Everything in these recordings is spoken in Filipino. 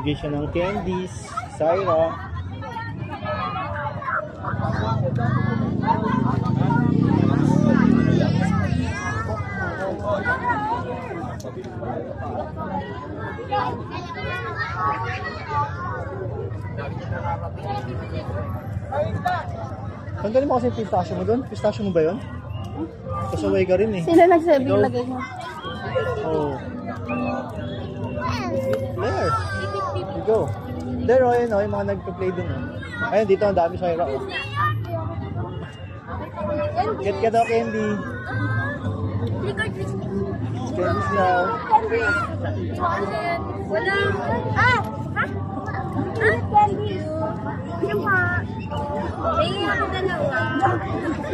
Bigay siya ng candies. Syra. Tanggalin mo kasi yung pistachio mo doon. Pistachio mo ba yun? Kasaway ka rin eh. Sino nagsabi lagay mo? Oh. There. You go. There, oh, yun, oh, yung mga nagpa-play dun. Oh. Ayun, dito ang dami Syra. Oh. Get ka daw, Candy. Candies now. Wala. Candy. Ano pa? Tingin ako dalawa.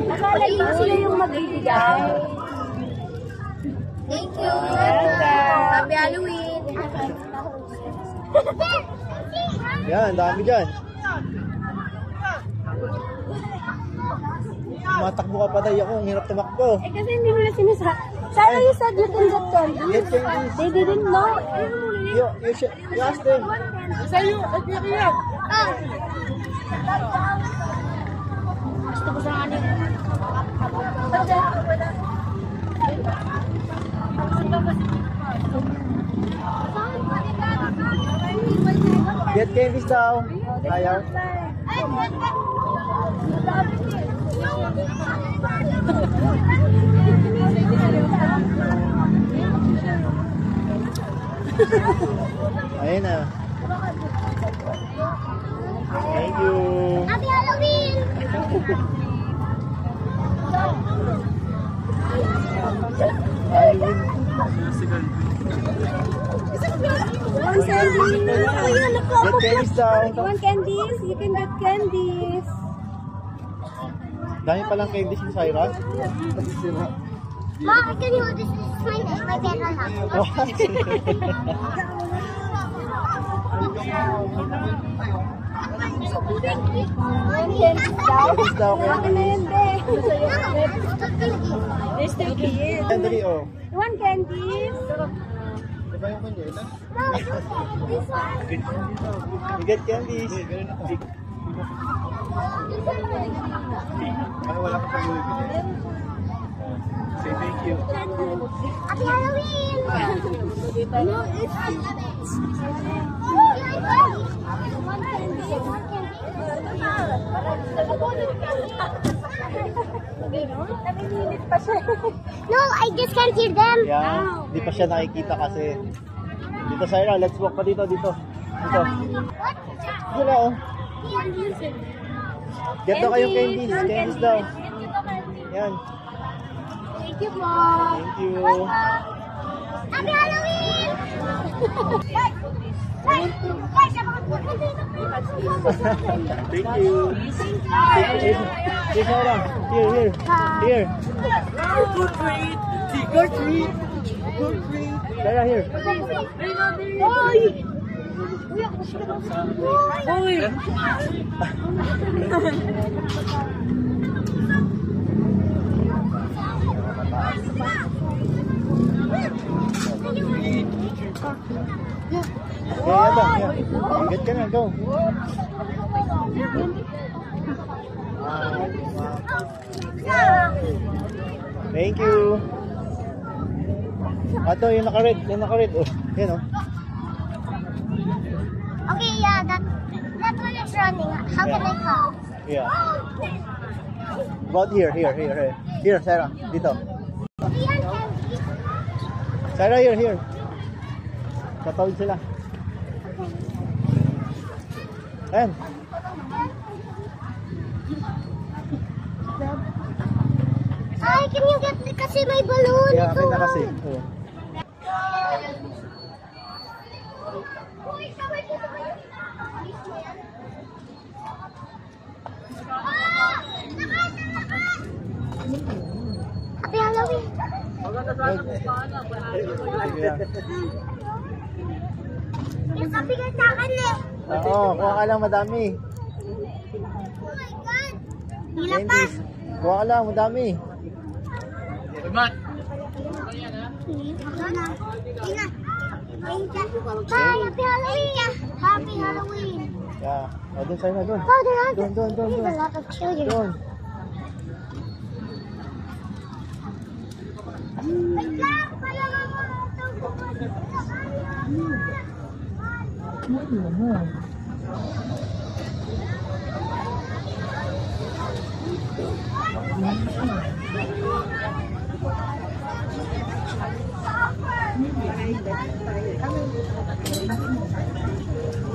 Akala ko sila yung magbibigay. Thank you. Happy Halloween. Yan, dami dyan. Matakbo ka pa tayo ako, ang hirap tumakbo. Eh kasi hindi mo na sinasabi. Sana you said you can get candy. Get candies. They didn't know. You ask them. Sa'yo, at iyak. Gusto ko sa anin. Get candies daw. Ayaw. Ayun na. Thank you. Happy Halloween! One candy. Get candies daw. One candies. You can get candies. Dami palang candies ni Syra. Mom, can you hold this? This is my bed on top. One candies daw. Candies daw, Akin na yun, candies. They're still kids. Dali, oh. One candies. Diba yung candies? No, this one. You get candies. Ano, wala ka pang bibili? Say thank you. Happy Halloween! No, it's no, I just can't hear them. Yeah, di pa siya nakikita kasi. Dito Syra, let's walk pa dito, dito. Dito. Wala, oh. Get daw kayong candies. Candies daw. Yan. Thank you, Mom. Thank you. Happy Halloween! Thank you. Here, Syra. Here. Here. Good treat. Good treat. Good treat. Syra, here. Hoy! Hoy! Get ka na, go. Thank you. Ato, yung naka-red. Oh, yan, oh. Okay, yeah, that one is running. How can I call? Yeah. About here. Here, Syra. Dito. Syra, here. Tatawid sila. Ayan. Ay, can you get me kasi may balloon? Yeah, akin na kasi. Oh. Happy Halloween! Yung kabigat sa akin eh. Oo, kuha ka lang madami. Oh my God! Hila pa! Candies. Kuha ka lang madami. Ingat! Bye! Happy Halloween! Yeah. Oh, doon sa'yo na, doon. Oh, there are Doon. there's a lot of children. Doon. Wait lang, kaya nga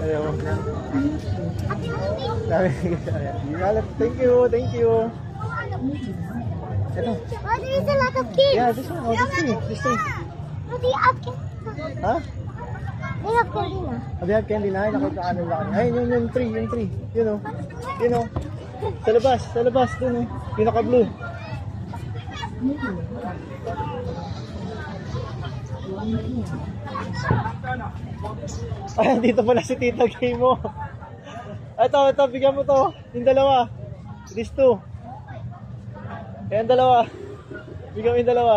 Ayaw. Thank you. Ito. Oh, there is a lot of kids. Yeah, this one. Oh, this tree. Oh, they have candy. Ha? They have candy na. Oh, they have candy na. Ay, nakakaano lang. Ay, yung tree. Yun o. Sa labas. Dun o. Yung naka-blue. Ay, dito pala si Tita Gay mo. Ito, bigyan mo to. Yung dalawa. These two. Ayan, dalawa. Bigyan mo yung dalawa.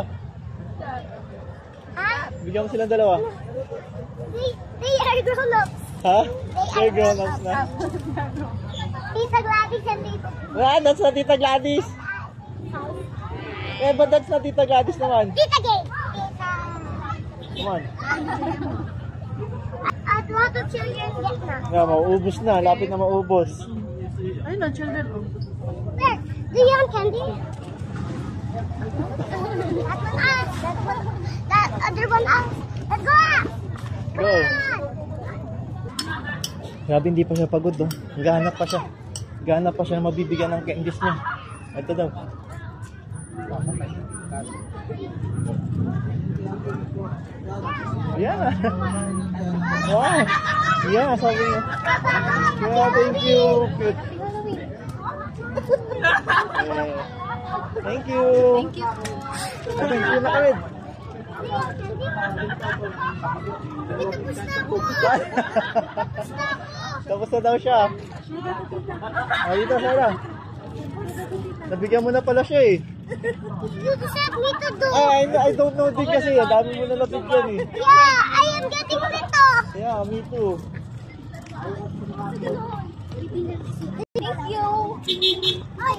Ah, Bigyan mo silang dalawa. they are grown-ups. Ha? They're grown-ups na. Tita Gladys and Tita. Ah, that's na Tita Gladys. Eh, but that's na Tita Gladys naman. Tita Gay. Tita. Come on. At lot of children get na. Yeah, mauubos na. Lapit na maubos. Ayun na, children. There. Do you want candy? That one us. That other one us. Let's go. Go. Grabe, hindi pa siya pagod, oh. Naghahanap pa siya. Naghahanap pa siya na mabibigyan ng candies niya. Ito daw. Yeah. Wow. Yeah, sabi niya. Yeah, thank you. Cute. Yeah. Thank you. Thank you. Thank you na kami. Tapos na daw siya. Oh, dito, Sarah. Nabigyan mo na pala siya eh. You said me to do. I don't know din kasi. Dami mo na nabigyan eh. Yeah, I am getting nito. Yeah, me too. Thank you. Ay.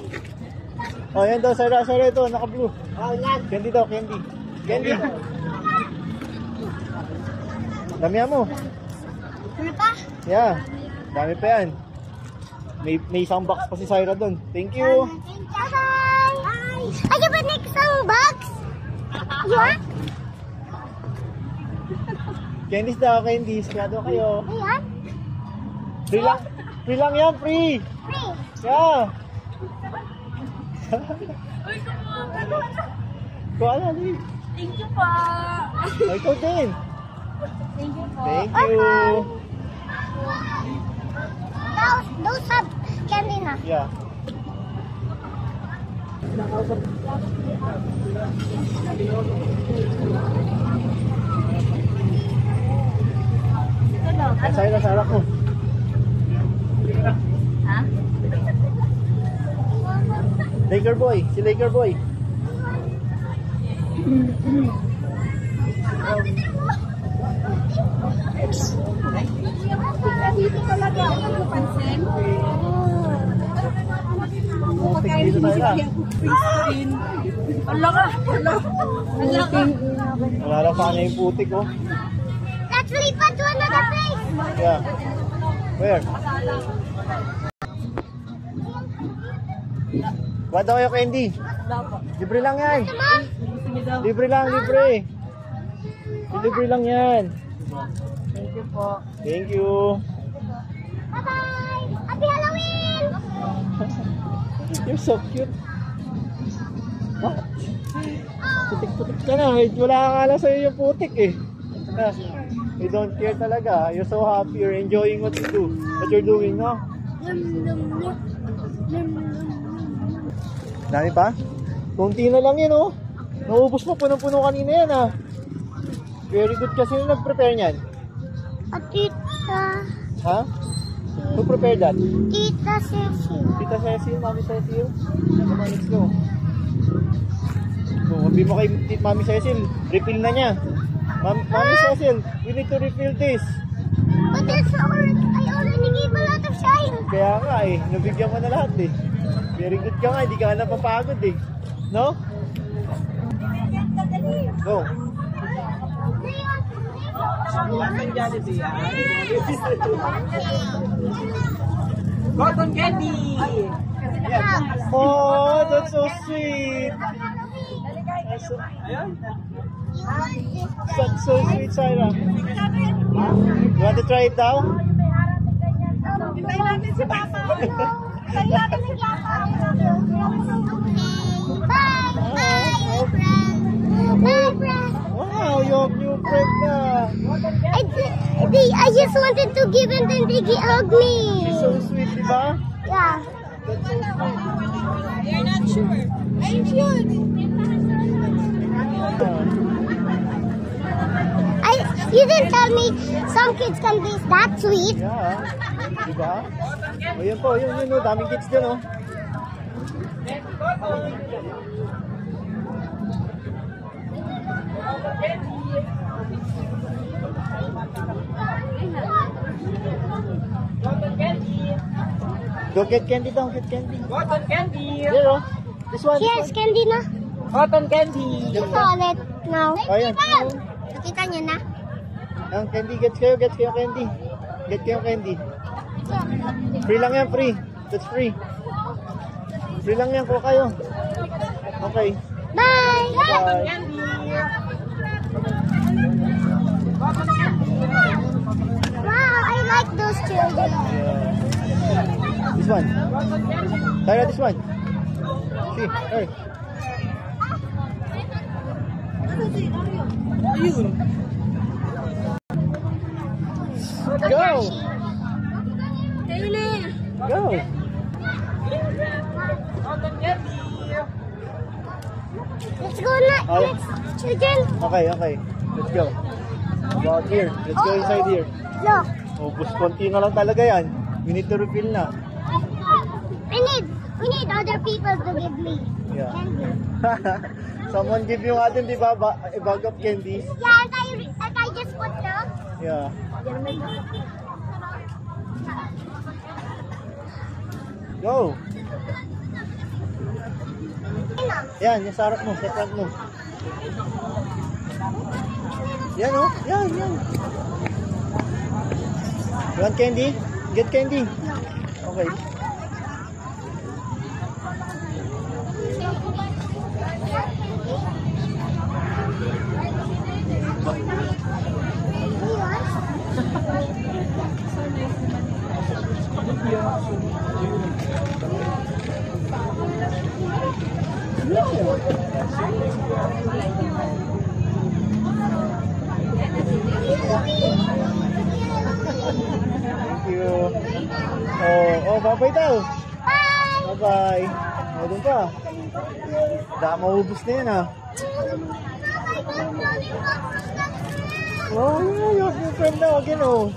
Oh, yan daw, Sarah ito. Naka-blue. Oh, yan. Candy daw, candy. Candy. Damihan mo. Ano pa? Yeah. Dami pa yan. May isang box pa si Syra doon. Thank you. Bye-bye. Bye. I give a next some box. You want? Candies daw, candies. Kaya daw kayo. Ayan. Free lang. Free lang yan, free. Free. Yeah. Kuha na, Lee. Thank you po. Oh, ikaw din. Thank you po. Thank you. Those have candy na. Yeah. Ang sarap mo. Ha? Laker boy. Si Laker boy. Dito talaga ako napansin. Pagkain dito tayo na. Wala ka. Wala lang pa kanya yung putik, oh. Let's really fun to another place. Yeah. Where? Kuha daw kayo candy. Libre lang yan. Mom, Libre lang, libre. Libre lang yan. Thank you po. Thank you. bye-bye. Happy Halloween. You're so cute. What? Putik-putik ka na. Wala kang alam sa'yo yung putik eh. You don't care talaga. You're so happy. You're enjoying what you do. What you're doing, no? Dami pa? Kunti na lang yun, oh. Naubos mo. Punong-puno kanina yan, ah. Very good kasi yung nag-prepare niyan. At Tita. Ha? Who prepared that? Tita Cecil. Tita Cecil, Mami Cecil. Come on, let's go. So, sabi mo kay Mami Cecil, refill na niya. Mami Cecil, we need to refill this. But I already gave a lot of Kaya nga eh, nabigyan mo na lahat eh. Very good ka nga, hindi ka nga napapagod eh. No? Go. Cotton candy! Oh, that's so sweet. That's so sweet, Syra. You want to try it now? Hintayin natin si Papa. Hintayin natin si Papa. Bye, friend. Wow, you have new friend na. I just wanted to give and then they hugged me. She's so sweet, di ba? Yeah. That's so sweet. You're not sure. I'm sure. You didn't tell me some kids can be that sweet. Yeah. Di ba? O yun po, yun, oh. Daming kids dyan, oh. Go get candy down, get candy. Cotton candy! Here, oh. This one. Here's candy na. Cotton candy! You saw it now. Ayan. Nakita niyo na? Ang candy, gets kayo candy. Get kayo candy. Free lang yan, free. That's free. Free lang yan, kuha kayo. Okay. Bye! Bye. Wow, I like those children. Yeah. This one. Tyra, this one. See, hey. Go! Go! Let's go na. Oh. Let's, children. Okay, okay. Let's go. About here. Let's go inside here. Look, Oh, bus konti na lang talaga yan. We need to refill na. we need other people to give me Yeah. candy. Someone give yung atin, di ba? A bag of candies. Yeah, and I just put them. Yeah. Go! Yan, yung sarap mo, sa front mo. Yan, oh. Yan, yan. You want candy? Get candy. Okay. Thank you. Oh, bye-bye daw. Bye! Bye-bye. Meron pa. Maubos na yan, ah. Oh, yeah, you have your friend now again, oh.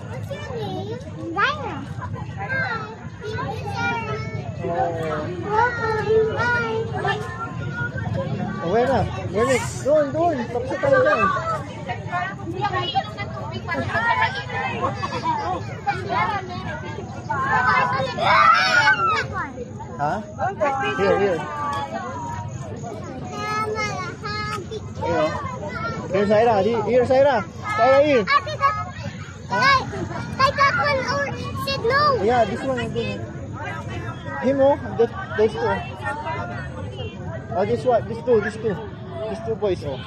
Oh, where na? Where next? Doon. Tapos na tayo dyan. Ha? Here. Here, oh. Here, Syra. Here, Syra. Syra, here. I got one or said no. Yeah, this one. Him, oh. Those two. Oh, this one. These two. These two boys, oh.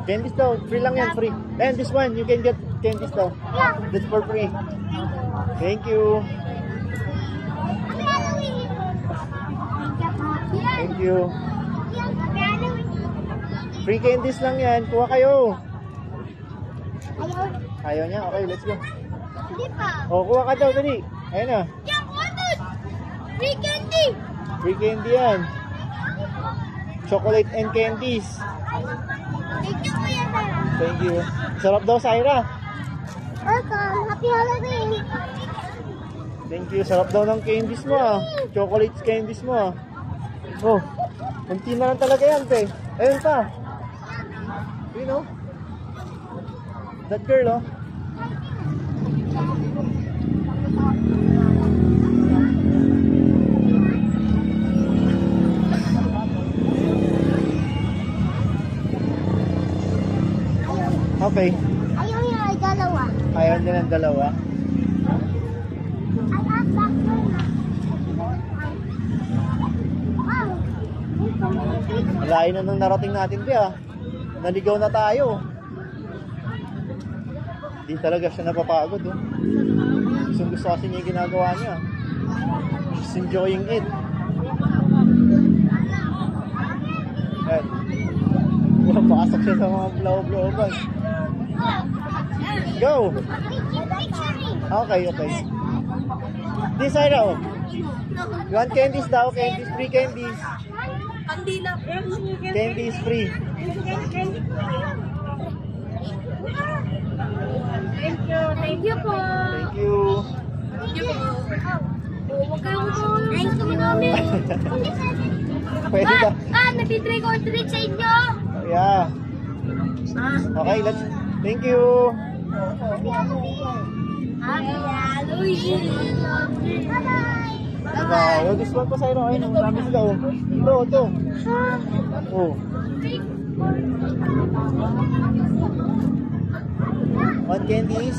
Candies daw. Free lang yan, free. And this one, you can get candies daw. Yeah. That's for free. Thank you. Thank you. Free candies lang yan. Kuha kayo. Ayaw niya? Okay, let's go. Hindi pa. O, kuha ka daw, dali. Ayun na. Yung wanted. Free candy. Free candy yan. Chocolate and candies. Thank you, Kuya Sarah. Thank you. Sarap daw, Syra. Welcome. Happy Halloween. Thank you. Sarap daw ng candies mo, ah. Chocolate candies mo, ah. Oh, kunti na lang talaga yan, te. Ayun pa. You know? That girl, oh. Okay. Ayaw niya ay dalawa. Ayaw din ng dalawa. Ay, back na. Wow. Ang layo na nung narating natin di ah. Naligaw na tayo. Hindi talaga siya napapagod oh. Gusto kasi niya yung ginagawa niya. She's enjoying it. Ayan. Pasok siya sa mga blow-blowan. Go! Okay, okay. This side oh. You want candies daw? Candies, free candies. Kandila. Candies free. Thank you. Thank you po. Thank you. Thank you po. Huwag kayong tulong. Thank you namin. Pwede ba? Nagtitrick or treat sa inyo. Yeah. Okay, let's. Thank you. Happy Halloween. Bye-bye. Bye. Oh, this one pa sa'yo. Ayun, ang dami sila. Oh. Ito. Oh. One candies.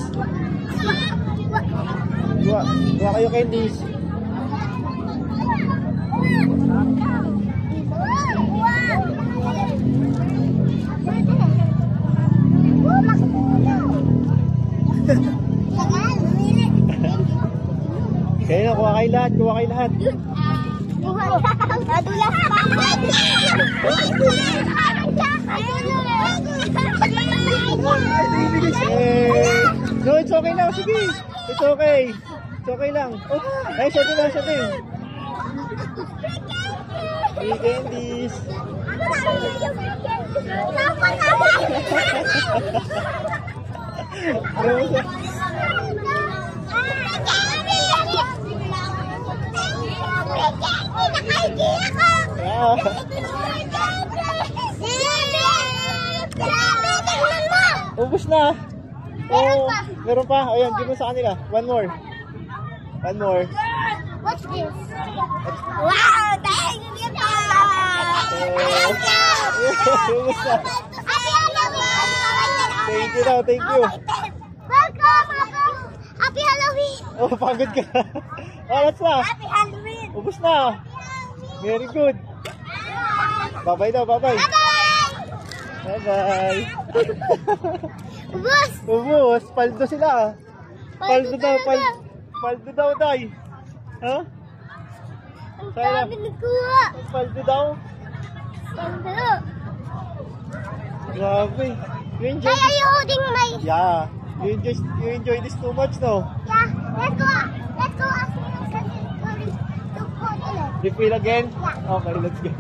Kuha kayo candies. Kaya na, kuha kayo lahat. No, it's okay lang. Sige. It's okay. It's okay lang. Oh, ay, shot din. Free candies. Yeah. Ubus na. Oh, meron pa. Ayan, give mo sa kanila. One more. What's this? Wow, thank you. Ubus na. Thank you daw, thank you. Welcome. Happy Halloween. Oh, pagod ka. Oh, that's na. Happy Halloween. Ubus na. Very good. Bye-bye daw, bye-bye. Bye-bye. Ubus. Ubus, paldo sila. Paldo daw, paldo daw, day. Ha? Ang dami nagkuha. Paldo daw. Paldo. Grabe. You enjoy Hey, are you holding my... Yeah. You enjoy this too much, no? Yeah, let's go ask me to put in it. Refill again? Yeah. Okay, let's go.